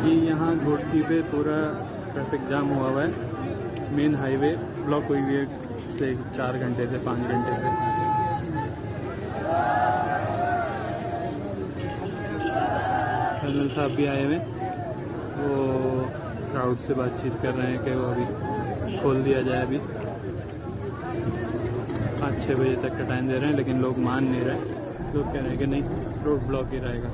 ये यहाँ घोटी पे पूरा ट्रैफिक जाम हुआ हुआ है। मेन हाईवे ब्लॉक हुई हुई है से 4 घंटे से 5 घंटे से। कर्नल साहब भी आए हुए, वो क्राउड से बातचीत कर रहे हैं कि वो अभी खोल दिया जाए। अभी 5-6 बजे तक का टाइम दे रहे हैं, लेकिन लोग मान नहीं रहे। लोग कह रहे हैं कि नहीं, रोड ब्लॉक ही रहेगा।